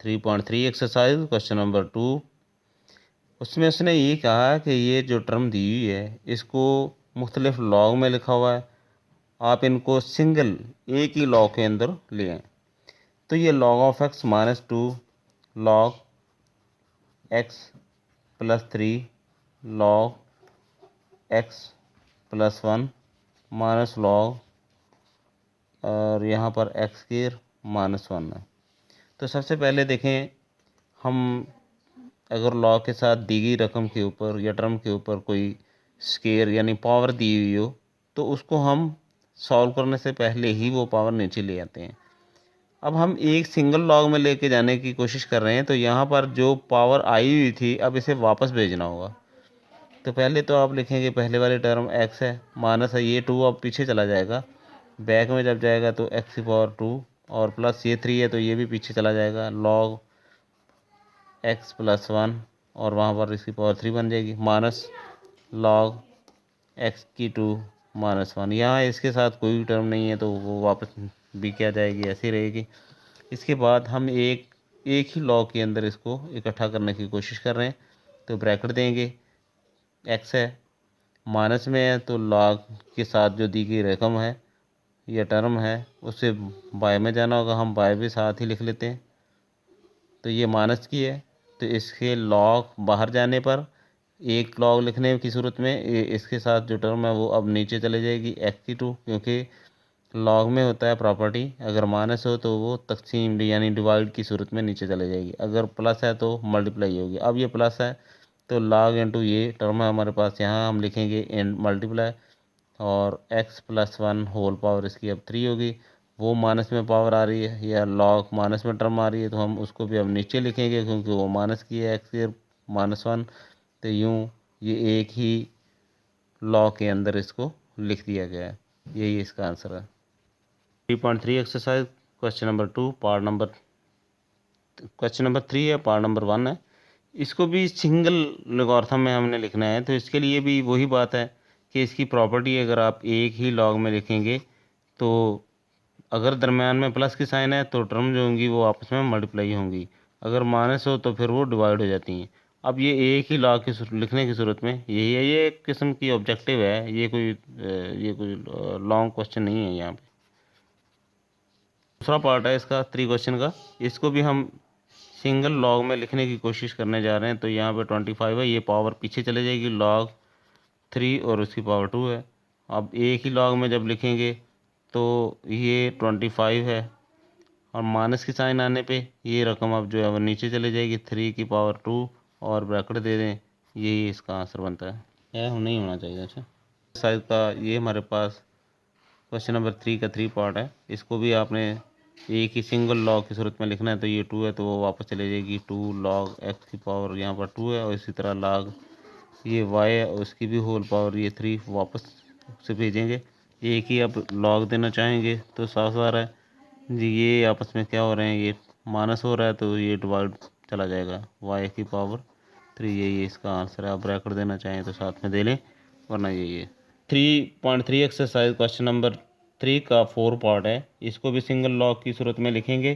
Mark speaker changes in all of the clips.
Speaker 1: 3.3 exercise question number 2। उसमें उसने ये कहा कि ये जो टर्म दी हुई है इसको मुख्तलिफ लॉग में लिखा हुआ है, आप इनको सिंगल एक ही लॉग के अंदर ले आएँ। तो ये log of x minus 2 log x plus 3 log x plus 1 minus log और यहाँ पर एक्स स्क्वायर माइनस 1 है। तो सबसे पहले देखें, हम अगर लॉग के साथ दी गई रकम के ऊपर या टर्म के ऊपर कोई स्क्वायर यानी पावर दी हुई हो तो उसको हम सॉल्व करने से पहले ही वो पावर नीचे ले आते हैं। अब हम एक सिंगल लॉग में लेके जाने की कोशिश कर रहे हैं, तो यहाँ पर जो पावर आई हुई थी अब इसे वापस भेजना होगा। तो पहले तो आप लिखेंगे पहले वाली टर्म x है, माइनस है ये 2 अब पीछे चला जाएगा, बैक में जब जाएगा तो x की पावर 2 और प्लस ये 3 है तो ये भी पीछे चला जाएगा, log x प्लस 1 और वहाँ पर इसकी पावर 3 बन जाएगी, माइनस log x की 2 माइनस 1। यहाँ इसके साथ कोई टर्म नहीं है तो वो वापस भी क्या जाएगी, ऐसी रहेगी। इसके बाद हम एक ही लॉग के अंदर इसको इकट्ठा करने की कोशिश कर रहे हैं। तो ब्रैकेट देंगे, x है माइनस में है तो log के साथ जो दी गई रकम है या टर्म है उससे बाय में जाना होगा, हम बाय भी साथ ही लिख लेते हैं। तो ये माइनस की है तो इसके log बाहर जाने पर एक log लिखने की सूरत में इसके साथ जो टर्म है वो अब नीचे चले जाएगी x की 2, क्योंकि log में होता है प्रॉपर्टी अगर माइनस हो तो वो तकसीम यानी डिवाइड की सूरत में नीचे चले जाएगी, अगर प्लस है तो मल्टीप्लाई होगी। अब ये प्लस है तो log इंटू ये टर्म है हमारे पास, यहाँ हम लिखेंगे इन मल्टीप्लाई और x प्लस 1 होल पावर इसकी अब 3 होगी। वो माइनस में पावर आ रही है या log माइनस में टर्म आ रही है तो हम उसको भी अब नीचे लिखेंगे क्योंकि वो माइनस की है, x स्क्वायर माइनस 1। तो यूँ ये एक ही log के अंदर इसको लिख दिया गया है, यही इसका आंसर है। 3.3 exercise question number 2 part number question number 3 है, पार्ट नंबर 1 है। इसको भी सिंगल लॉगरिथम में हमने लिखना है, तो इसके लिए भी वही बात है कि इसकी प्रॉपर्टी अगर आप एक ही लॉग में लिखेंगे तो अगर दरम्यान में प्लस की साइन है तो टर्म जो होंगी वो आपस में मल्टीप्लाई होंगी, अगर माइनस हो तो फिर वो डिवाइड हो जाती हैं। अब ये एक ही लॉग की लिखने की सूरत में यही है, ये एक किस्म की ऑब्जेक्टिव है, ये कोई लॉन्ग क्वेश्चन नहीं है। यहाँ पे दूसरा पार्ट है इसका 3 क्वेश्चन का, इसको भी हम सिंगल लॉग में लिखने की कोशिश करने जा रहे हैं। तो यहाँ पे 25 है, ये पावर पीछे चले जाएगी, log 3 और उसकी पावर 2 है। अब एक ही लॉग में जब लिखेंगे तो ये 25 है और माइनस की साइन आने पे ये रकम अब जो है वो नीचे चले जाएगी, 3 की पावर 2 और ब्रैकेट दे दें, यही इसका आंसर बनता है। यह नहीं होना चाहिए। अच्छा साइज का ये हमारे पास क्वेश्चन नंबर 3 का 3 पार्ट है, इसको भी आपने एक ही सिंगल लॉग की सूरत में लिखना है। तो ये 2 है तो वो वापस चले जाएगी, 2 log x की पावर यहाँ पर 2 है और इसी तरह log ये y है और उसकी भी होल पावर ये 3 वापस से भेजेंगे। एक ही अब log देना चाहेंगे तो साफ साफ है जी, ये आपस में क्या हो रहे हैं, ये माइनस हो रहा है तो ये डिवाइड चला जाएगा, y की पावर 3 यही इसका आंसर है। आप ब्रैकेट देना चाहें तो साथ में दे लें, वरना यही है। 3.3 एक्सरसाइज क्वेश्चन नंबर 3 का 4 पार्ट है, इसको भी सिंगल लॉग की सूरत में लिखेंगे।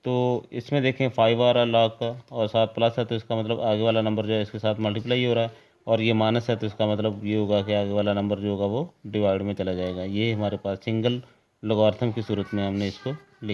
Speaker 1: तो इसमें देखें 5 आ रहा है लॉग का और साथ प्लस है तो इसका मतलब आगे वाला नंबर जो है इसके साथ मल्टीप्लाई हो रहा है, और ये माइनस है तो इसका मतलब ये होगा कि आगे वाला नंबर जो होगा वो डिवाइड में चला जाएगा। ये हमारे पास सिंगल लॉगरिथम की सूरत में हमने इसको लिख